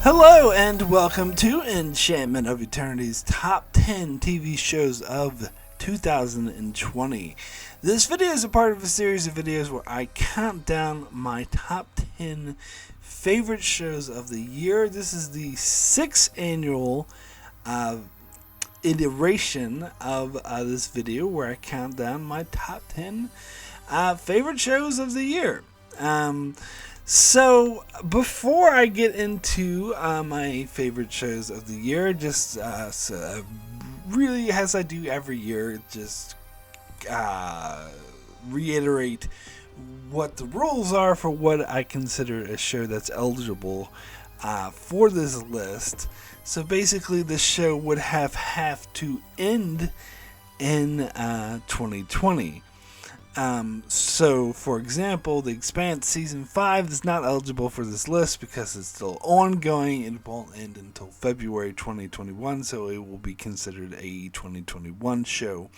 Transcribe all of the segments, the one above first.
Hello and welcome to Enchantment of Eternity's Top 10 TV Shows of 2020. This video is a part of a series of videos where I count down my top 10 favorite shows of the year. This is the 6th annual iteration of this video where I count down my top 10 favorite shows of the year. So, before I get into my favorite shows of the year, just really, as I do every year, just reiterate what the rules are for what I consider a show that's eligible for this list. So, basically, the show would have to end in 2020. So, for example, The Expanse Season 5 is not eligible for this list because it's still ongoing. It won't end until February 2021, so it will be considered a 2021 show.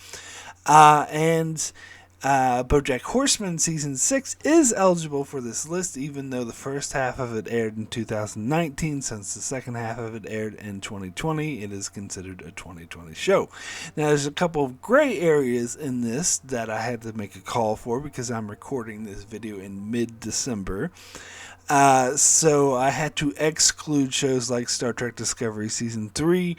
BoJack Horseman Season 6 is eligible for this list, even though the first half of it aired in 2019. Since the second half of it aired in 2020, it is considered a 2020 show. Now, there's a couple of gray areas in this that I had to make a call for because I'm recording this video in mid-December. So I had to exclude shows like Star Trek Discovery Season 3,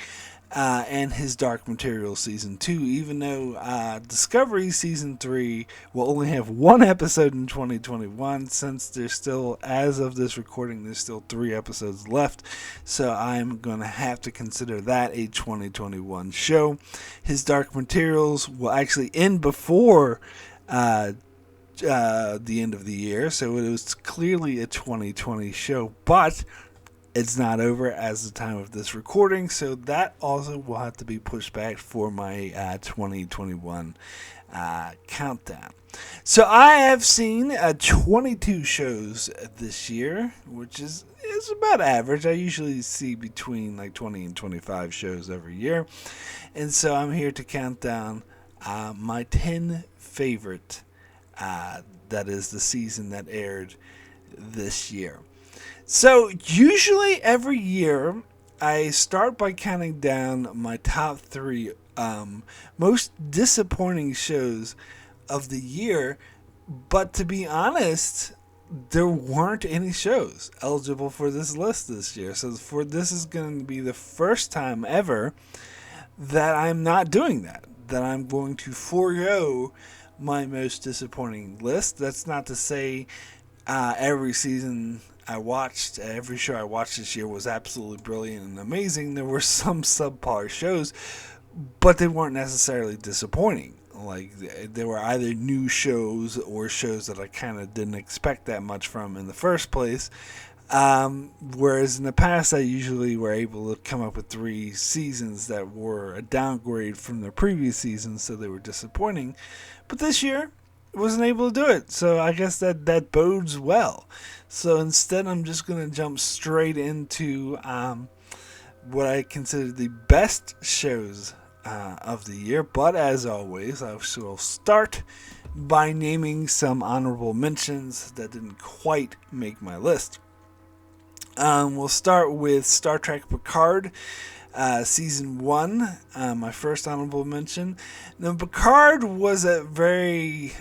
and His Dark Materials Season 2, even though Discovery Season 3 will only have one episode in 2021, since there's still, as of this recording, there's still 3 episodes left, so I'm going to have to consider that a 2021 show. His Dark Materials will actually end before the end of the year, so it was clearly a 2020 show, but it's not over as the time of this recording, so that also will have to be pushed back for my 2021 countdown. So I have seen 22 shows this year, which is about average. I usually see between like 20 and 25 shows every year, and so I'm here to count down my 10 favorite. That is the season that aired this year. So, usually every year, I start by counting down my top 3 most disappointing shows of the year. But to be honest, there weren't any shows eligible for this list this year. So, this is going to be the first time ever that I'm not doing that. That I'm going to forego my most disappointing list. That's not to say every season every show I watched this year was absolutely brilliant and amazing. There were some subpar shows, but they weren't necessarily disappointing. Like, they were either new shows or shows that I kind of didn't expect that much from in the first place. Whereas in the past, I usually were able to come up with 3 seasons that were a downgrade from the previous seasons, so they were disappointing. But this year, wasn't able to do it, so I guess that bodes well. So instead, I'm just going to jump straight into what I consider the best shows of the year. But as always, I will start by naming some honorable mentions that didn't quite make my list. We'll start with Star Trek Picard. Season 1, my first honorable mention. Now, Picard was a very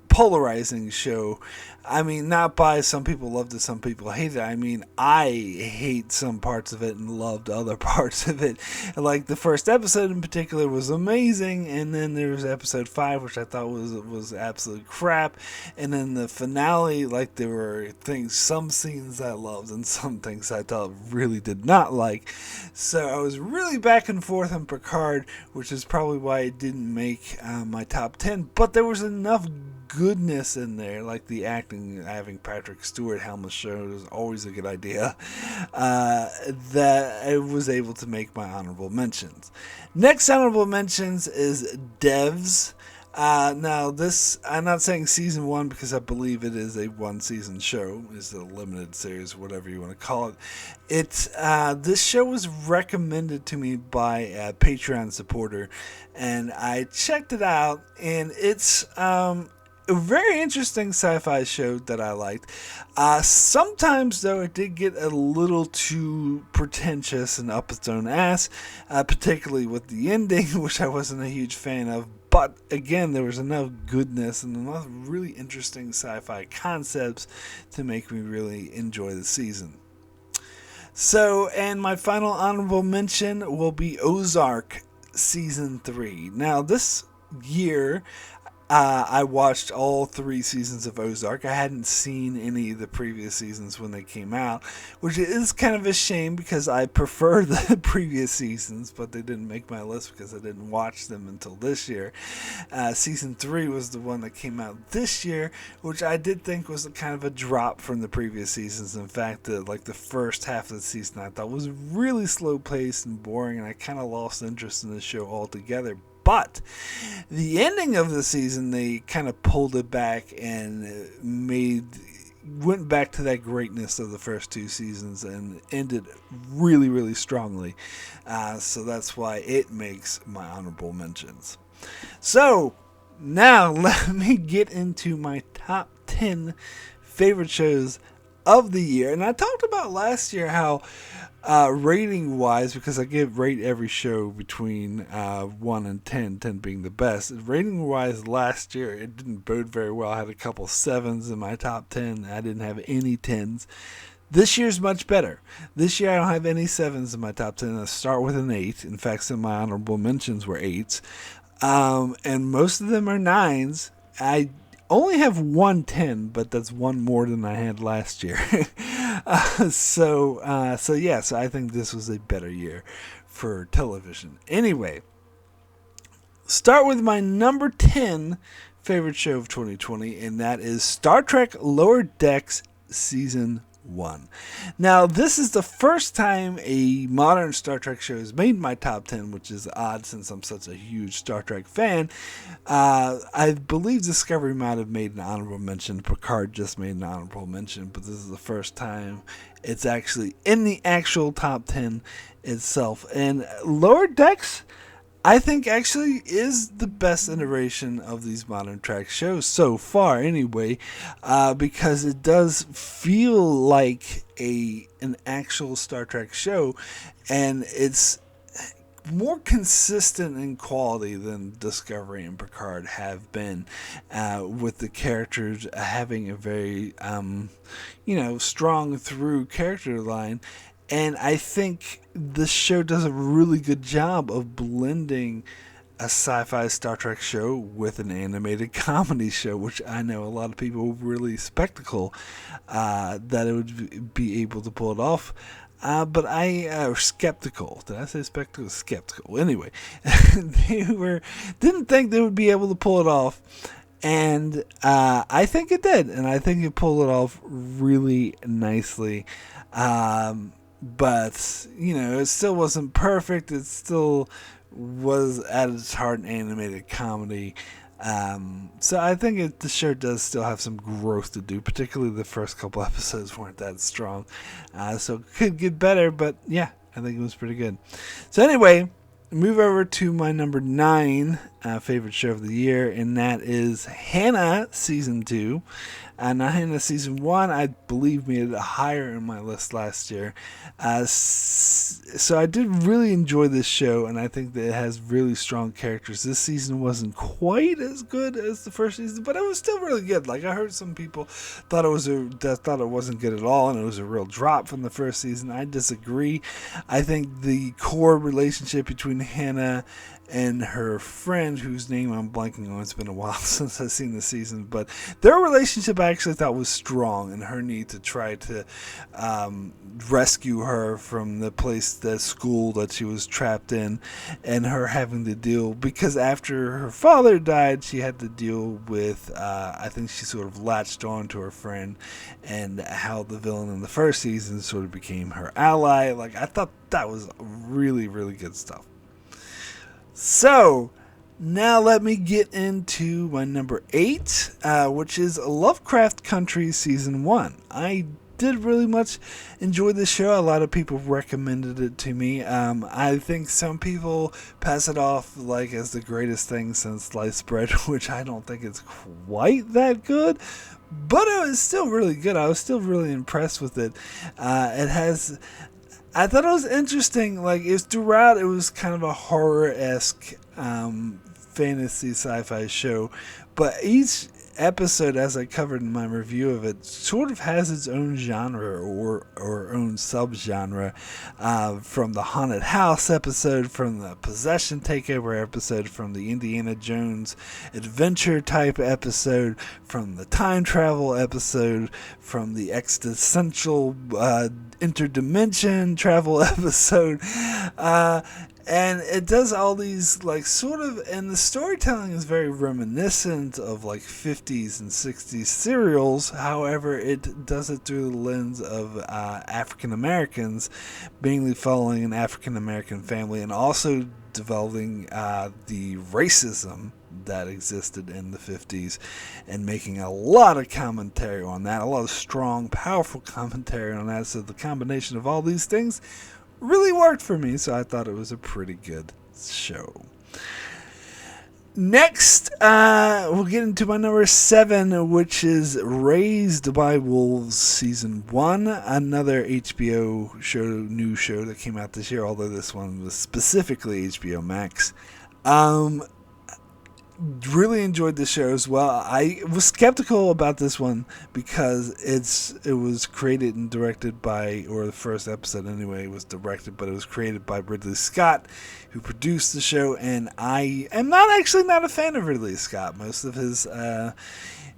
polarizing show. I mean, not by some people loved it, some people hated it. I mean, I hate some parts of it and loved other parts of it. Like, the first episode in particular was amazing, and then there was episode 5, which I thought was absolute crap. And then the finale, like, there were some scenes I loved and some things I thought really did not like. So I was really back and forth on Picard, which is probably why it didn't make my top 10. But there was enough goodness in there, like the acting. Having Patrick Stewart helm the show is always a good idea, that I was able to make my honorable mentions. Next honorable mentions is Devs. Now this, I'm not saying season 1 because I believe it is a 1-season show. It's a limited series, whatever you want to call it. This show was recommended to me by a Patreon supporter, and I checked it out, and it's a very interesting sci-fi show that I liked. Sometimes, though, it did get a little too pretentious and up its own ass, particularly with the ending, which I wasn't a huge fan of. But again, there was enough goodness and enough really interesting sci-fi concepts to make me really enjoy the season. So, and my final honorable mention will be Ozark Season 3. Now, this year, I watched all 3 seasons of Ozark. I hadn't seen any of the previous seasons when they came out, which is kind of a shame because I prefer the previous seasons, but they didn't make my list because I didn't watch them until this year. Season 3 was the one that came out this year, which I did think was kind of a drop from the previous seasons. In fact, the first half of the season I thought was really slow paced and boring, and I kind of lost interest in the show altogether. But the ending of the season, they kind of pulled it back and went back to that greatness of the first 2 seasons and ended really, really strongly. So that's why it makes my honorable mentions. So now let me get into my top 10 favorite shows of the year. And I talked about last year how rating wise, because I rate every show between 1 and 10, 10 being the best. Rating wise, last year it didn't bode very well. I had a couple 7s in my top 10. I didn't have any 10s. This year's much better. This year I don't have any 7s in my top 10. I start with an 8. In fact, some of my honorable mentions were 8s. And most of them are 9s. I only have 1 10, but that's 1 more than I had last year. So I think this was a better year for television. Anyway, start with my number 10 favorite show of 2020, and that is Star Trek Lower Decks Season 1. Now, this is the first time a modern Star Trek show has made my top 10, which is odd since I'm such a huge Star Trek fan. I believe Discovery might have made an honorable mention. Picard just made an honorable mention, but this is the first time it's actually in the actual top 10 itself. And Lower Decks, I think, actually is the best iteration of these modern Trek shows so far, anyway, because it does feel like an actual Star Trek show, and it's more consistent in quality than Discovery and Picard have been, with the characters having a very, strong through character line. And I think this show does a really good job of blending a sci-fi Star Trek show with an animated comedy show, which I know a lot of people really spectacle that it would be able to pull it off. But I skeptical. Did I say spectacle? Skeptical. Anyway, didn't think they would be able to pull it off. And I think it did. And I think it pulled it off really nicely. But, it still wasn't perfect. It still was at its heart an animated comedy. So I think the show does still have some growth to do, particularly the first couple episodes weren't that strong. So it could get better, but yeah, I think it was pretty good. So anyway, move over to my number 9 favorite show of the year, and that is Hannah Season 2. Now, Hannah Season 1, I believe, made it higher in my list last year. So I did really enjoy this show, and I think that it has really strong characters. This season wasn't quite as good as the first season, but it was still really good. Like, I heard some people thought it wasn't good at all, and it was a real drop from the first season. I disagree. I think the core relationship between Hannah and her friend, whose name I'm blanking on, it's been a while since I've seen the season, but their relationship I actually thought was strong, and her need to try to rescue her from the school that she was trapped in, and her having to deal, because after her father died, she had to deal with, I think she sort of latched on to her friend, and how the villain in the first season sort of became her ally. Like, I thought that was really, really good stuff. So, now let me get into my number 8, which is Lovecraft Country Season 1. I did really much enjoy the show. A lot of people recommended it to me. I think some people pass it off like as the greatest thing since sliced bread, which I don't think is quite that good. But it was still really good. I was still really impressed with it. I thought it was interesting. Like, it was throughout, it was kind of a horror-esque fantasy sci-fi show. But each episode, as I covered in my review of it, sort of has its own genre or own subgenre. From the haunted house episode, from the possession takeover episode, from the Indiana Jones adventure type episode, from the time travel episode, from the existential interdimension travel episode. And it does all these, like, sort of, and the storytelling is very reminiscent of, like, 50s and 60s serials. However, it does it through the lens of African Americans, mainly following an African American family, and also developing the racism that existed in the 50s, and making a lot of commentary on that, a lot of strong, powerful commentary on that. So the combination of all these things really worked for me, so I thought it was a pretty good show. Next, we'll get into my number 7, which is Raised by Wolves Season 1, another HBO show, new show that came out this year, although this one was specifically HBO Max. Really enjoyed the show as well. I was skeptical about this one because it was created and directed by, or the first episode anyway was directed, but it was created by Ridley Scott, who produced the show, and I am not a fan of Ridley Scott. Most of his,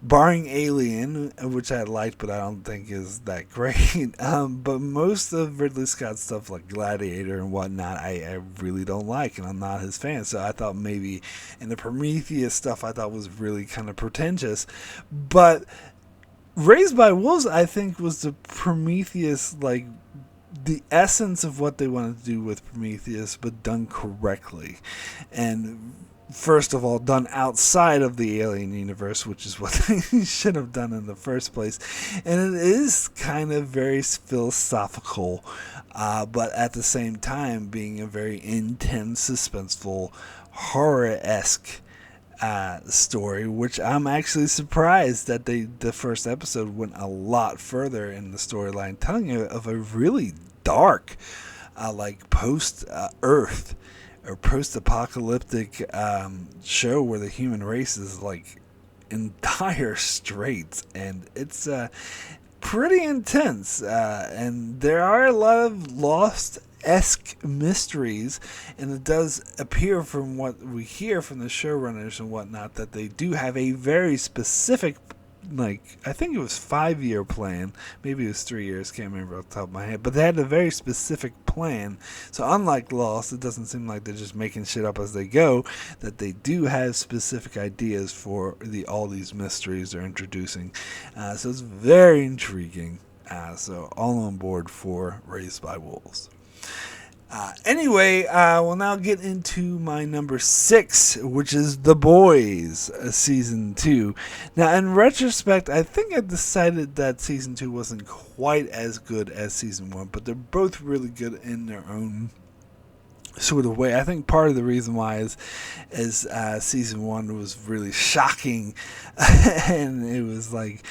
barring Alien, which I liked, but I don't think is that great. But most of Ridley Scott's stuff, like Gladiator and whatnot, I really don't like, and I'm not his fan. So I thought maybe, and the Prometheus stuff I thought was really kind of pretentious. But Raised by Wolves, I think, was the Prometheus, like, the essence of what they wanted to do with Prometheus, but done correctly. And first of all, done outside of the Alien universe, which is what they should have done in the first place. And it is kind of very philosophical, but at the same time being a very intense, suspenseful, horror-esque story, which I'm actually surprised that the first episode went a lot further in the storyline, telling you of a really dark, like post-Earth or post-apocalyptic show where the human race is like in dire straits, and it's pretty intense, and there are a lot of Lost-esque mysteries, and it does appear from what we hear from the showrunners and whatnot that they do have a very specific, like, I think it was 5-year plan, maybe it was 3 years, can't remember off the top of my head, but they had a very specific plan. So unlike Lost, it doesn't seem like they're just making shit up as they go, that they do have specific ideas for all these mysteries they're introducing. So it's very intriguing. So all on board for Raised by Wolves. Anyway, we'll now get into my number 6, which is The Boys, Season 2. Now, in retrospect, I think I decided that Season 2 wasn't quite as good as Season 1, but they're both really good in their own sort of way. I think part of the reason why is Season 1 was really shocking, and it was like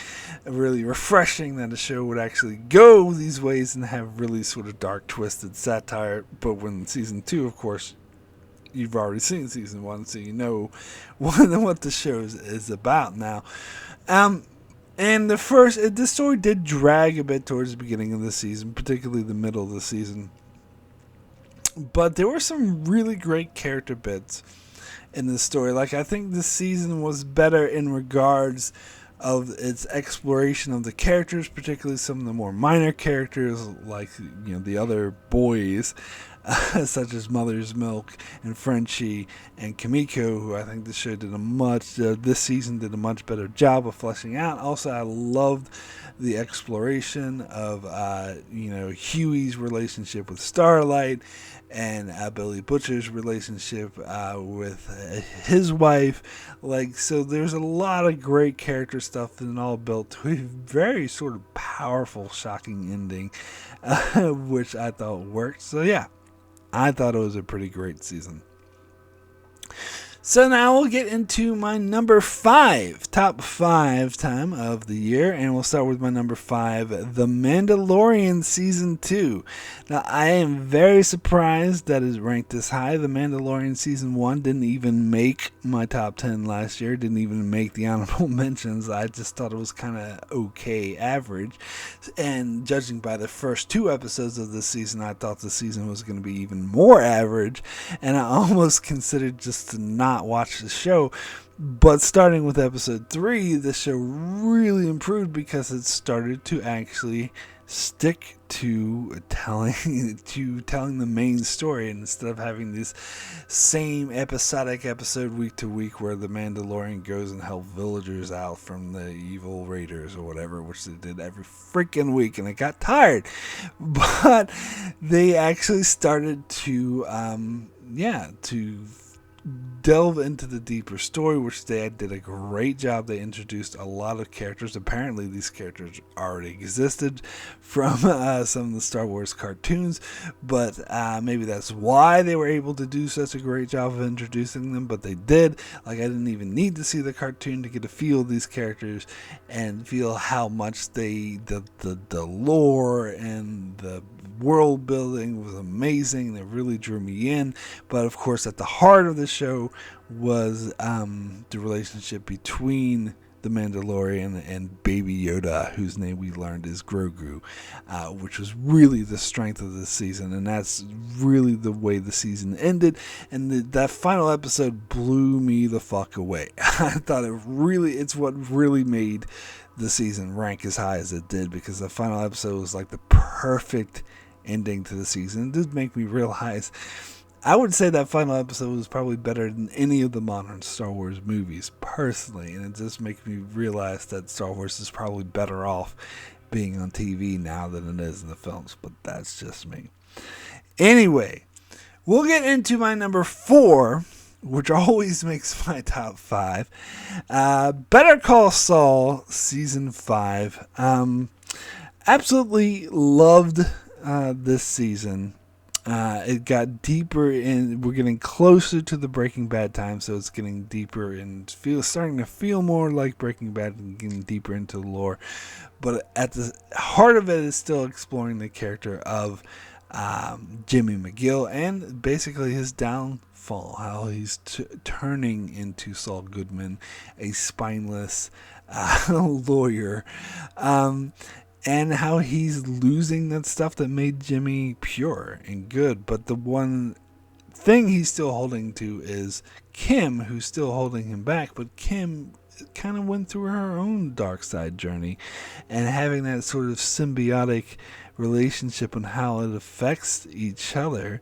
really refreshing that a show would actually go these ways and have really sort of dark, twisted satire. But when Season 2, of course, you've already seen Season 1, so you know what the show is about now. And the story did drag a bit towards the beginning of the season, particularly the middle of the season. But there were some really great character bits in the story. Like, I think this season was better in regards of its exploration of the characters, particularly some of the more minor characters, like, the other boys. such as Mother's Milk and Frenchie and Kimiko, who I think this show did this season did a much better job of fleshing out. Also, I loved the exploration of Huey's relationship with Starlight and Billy Butcher's relationship with his wife. So there's a lot of great character stuff and all built to a very sort of powerful, shocking ending, which I thought worked. So yeah, I thought it was a pretty great season. So now we'll get into my number 5, top 5 time of the year, and we'll start with my number 5, The Mandalorian Season 2. Now, I am very surprised that it's ranked this high. The Mandalorian Season 1 didn't even make my top 10 last year, didn't even make the honorable mentions. I just thought it was kind of okay, average, and judging by the first 2 episodes of this season, I thought the season was going to be even more average, and I almost considered just to not watch the show. But starting with episode 3, the show really improved because it started to actually stick to telling the main story, and instead of having this same episodic episode week to week where the Mandalorian goes and helps villagers out from the evil raiders or whatever, which they did every freaking week, and it got tired. But they actually started to delve into the deeper story, which they did a great job. They introduced a lot of characters. Apparently these characters already existed from some of the Star Wars cartoons, but maybe that's why they were able to do such a great job of introducing them, but they did. I didn't even need to see the cartoon to get a feel of these characters and feel how much the lore and the world building was amazing. They really drew me in. But of course, at the heart of the show was the relationship between the Mandalorian and Baby Yoda, whose name we learned is Grogu, which was really the strength of this season, and that's really the way the season ended. And that final episode blew me the fuck away. I thought it's what really made the season rank as high as it did, because the final episode was like the perfect ending to the season. It did make me realize, I would say that final episode was probably better than any of the modern Star Wars movies, personally, and it just makes me realize that Star Wars is probably better off being on TV now than it is in the films, but that's just me. Anyway, we'll get into my number 4, which always makes my top 5. Better Call Saul Season 5. Absolutely loved this season. It got deeper in. We're getting closer to the Breaking Bad time, so it's getting deeper and starting to feel more like Breaking Bad and getting deeper into the lore. But at the heart of it is still exploring the character of Jimmy McGill and basically his downfall, how he's turning into Saul Goodman, a spineless lawyer. And how he's losing that stuff that made Jimmy pure and good. But the one thing he's still holding to is Kim, who's still holding him back. But Kim kind of went through her own dark side journey. And having that sort of symbiotic relationship and how it affects each other.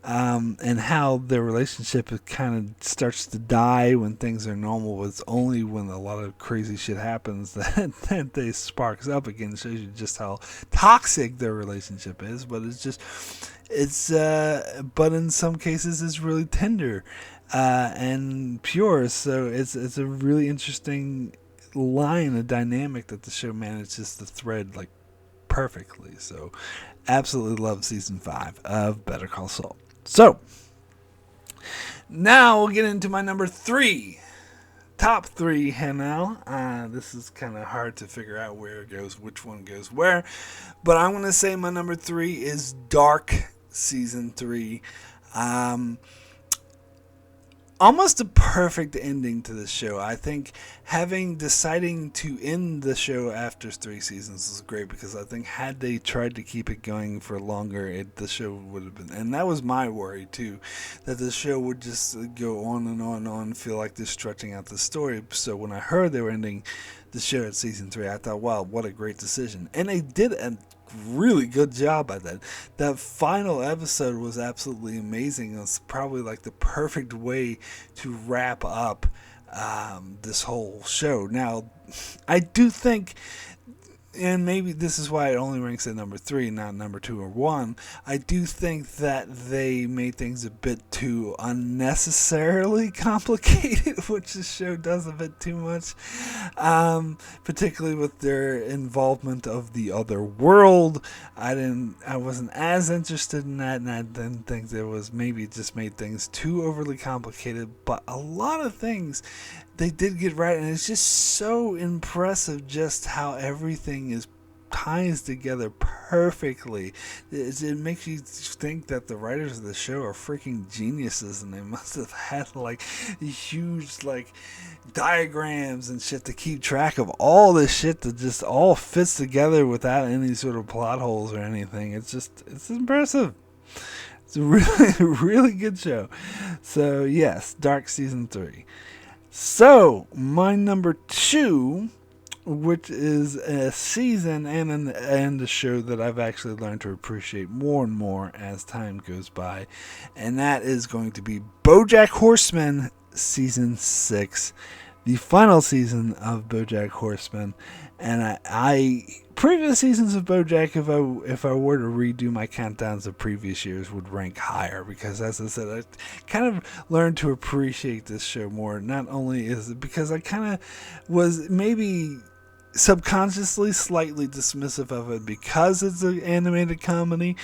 And how their relationship kind of starts to die when things are normal. It's only when a lot of crazy shit happens that they sparks up again. It shows you just how toxic their relationship is. But but in some cases it's really tender and pure. So it's a really interesting line, a dynamic that the show manages to thread perfectly. So absolutely love season 5 of Better Call Saul. So, now we'll get into my number 3. Top 3 now. This is kind of hard to figure out where it goes, which one goes where. But I'm going to say my number 3 is Dark Season 3. Almost a perfect ending to the show. I think deciding to end the show after 3 seasons was great, because I think had they tried to keep it going for longer, the show would have been, and that was my worry too, that the show would just go on and on and on, feel like they're stretching out the story. So when I heard they were ending the show at season 3, I thought, wow, what a great decision. And they did a really good job at that. That final episode was absolutely amazing. It was probably like the perfect way to wrap up this whole show. Now, I do think, and maybe this is why it only ranks at number 3, not number 2 or 1. I do think that they made things a bit too unnecessarily complicated, which the show does a bit too much, particularly with their involvement of the other world. I wasn't as interested in that, and I didn't think there was, maybe it just made things too overly complicated. But a lot of things they did get right, and it's just so impressive just how everything is ties together perfectly. It makes you think that the writers of the show are freaking geniuses, and they must have had like huge like diagrams and shit to keep track of all this shit that just all fits together without any sort of plot holes or anything. It's impressive. It's a really really good show. So yes, Dark season 3. So, my number 2, which is a season and a show that I've actually learned to appreciate more and more as time goes by, and that is going to be BoJack Horseman season 6, the final season of BoJack Horseman. And I previous seasons of BoJack, if I were to redo my countdowns of previous years, would rank higher, because, as I said, I kind of learned to appreciate this show more. Not only is it because I kind of was maybe subconsciously slightly dismissive of it because it's an animated comedy,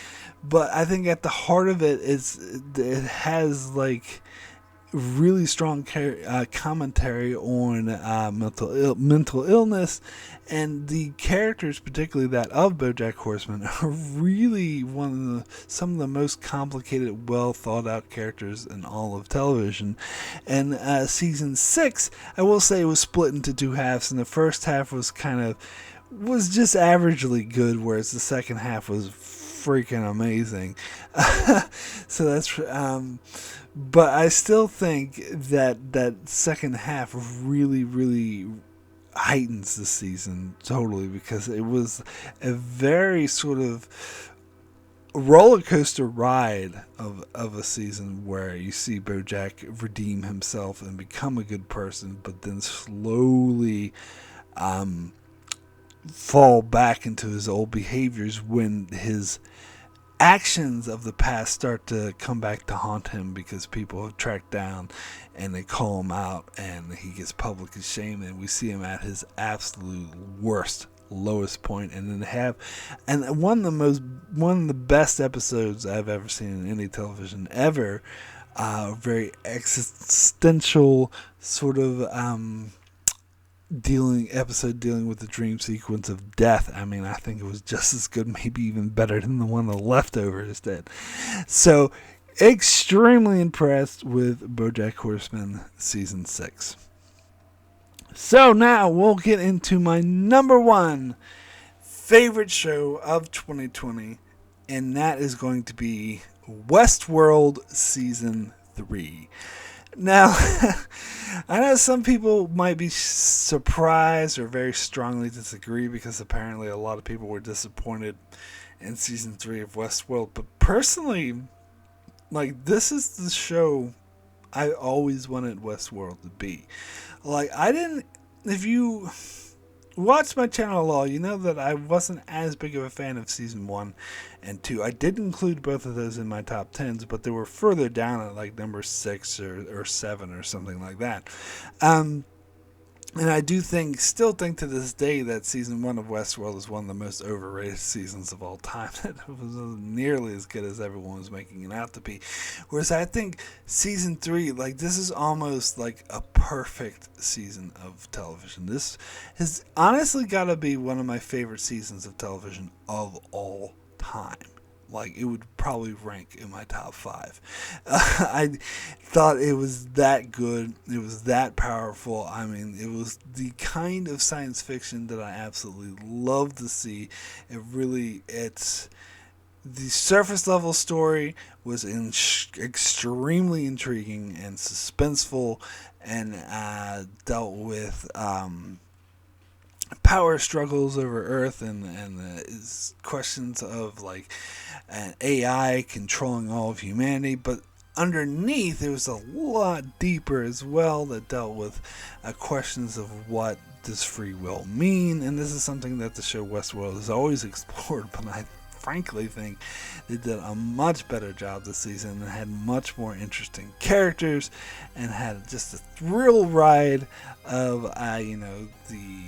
but I think at the heart of it has like really strong commentary on mental illness, and the characters, particularly that of BoJack Horseman, are really some of the most complicated, well thought out characters in all of television. And season 6, I will say, was split into 2 halves, and the first half was just averagely good, whereas the second half was freaking amazing. So that's but I still think that second half really, really heightens the season totally, because it was a very sort of roller coaster ride of a season where you see BoJack redeem himself and become a good person, but then slowly fall back into his old behaviors when his actions of the past start to come back to haunt him, because people have tracked down and they call him out, and he gets publicly shamed, and we see him at his absolute worst, lowest point. And then one of the best episodes I've ever seen in any television ever, very existential sort of dealing with the dream sequence of death. I mean, I think it was just as good, maybe even better than the one The Leftovers did. So, extremely impressed with BoJack Horseman season 6. So now we'll get into my number 1 favorite show of 2020, and that is going to be Westworld season 3. Now, I know some people might be surprised or very strongly disagree, because apparently a lot of people were disappointed in season 3 of Westworld. But personally, like, this is the show I always wanted Westworld to be. Like, if you watch my channel at all, you know that I wasn't as big of a fan of season 1 and 2. I did include both of those in my top 10s, but they were further down at like number 6 or 7 or something like that. And I still think to this day that season 1 of Westworld is one of the most overrated seasons of all time. It wasn't nearly as good as everyone was making it out to be. Whereas I think season 3, like, this is almost like a perfect season of television. This has honestly got to be one of my favorite seasons of television of all time. Like, it would probably rank in my top 5. I thought it was that good. It was that powerful. I mean, it was the kind of science fiction that I absolutely love to see. It's the surface level story was extremely intriguing and suspenseful, and dealt with power struggles over Earth and questions of like an AI controlling all of humanity, but underneath it was a lot deeper as well that dealt with questions of what does free will mean, and this is something that the show Westworld has always explored, but I frankly think they did a much better job this season and had much more interesting characters and had just a thrill ride of the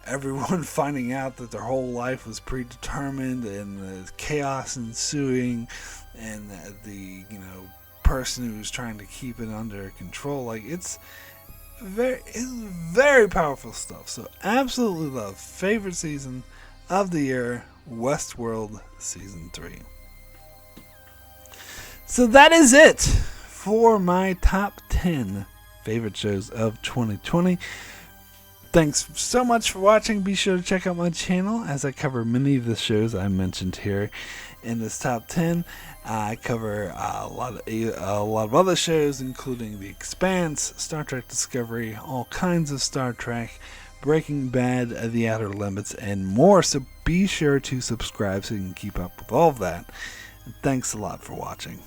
everyone finding out that their whole life was predetermined and the chaos ensuing and the person who's trying to keep it under control. Like it's very powerful stuff. So absolutely love. Favorite season of the year, Westworld season 3. So that is it for my top 10 favorite shows of 2020. Thanks so much for watching. Be sure to check out my channel as I cover many of the shows I mentioned here in this top 10. I cover a lot of other shows, including The Expanse, Star Trek Discovery, all kinds of Star Trek, Breaking Bad, The Outer Limits, and more. So be sure to subscribe so you can keep up with all of that. And thanks a lot for watching.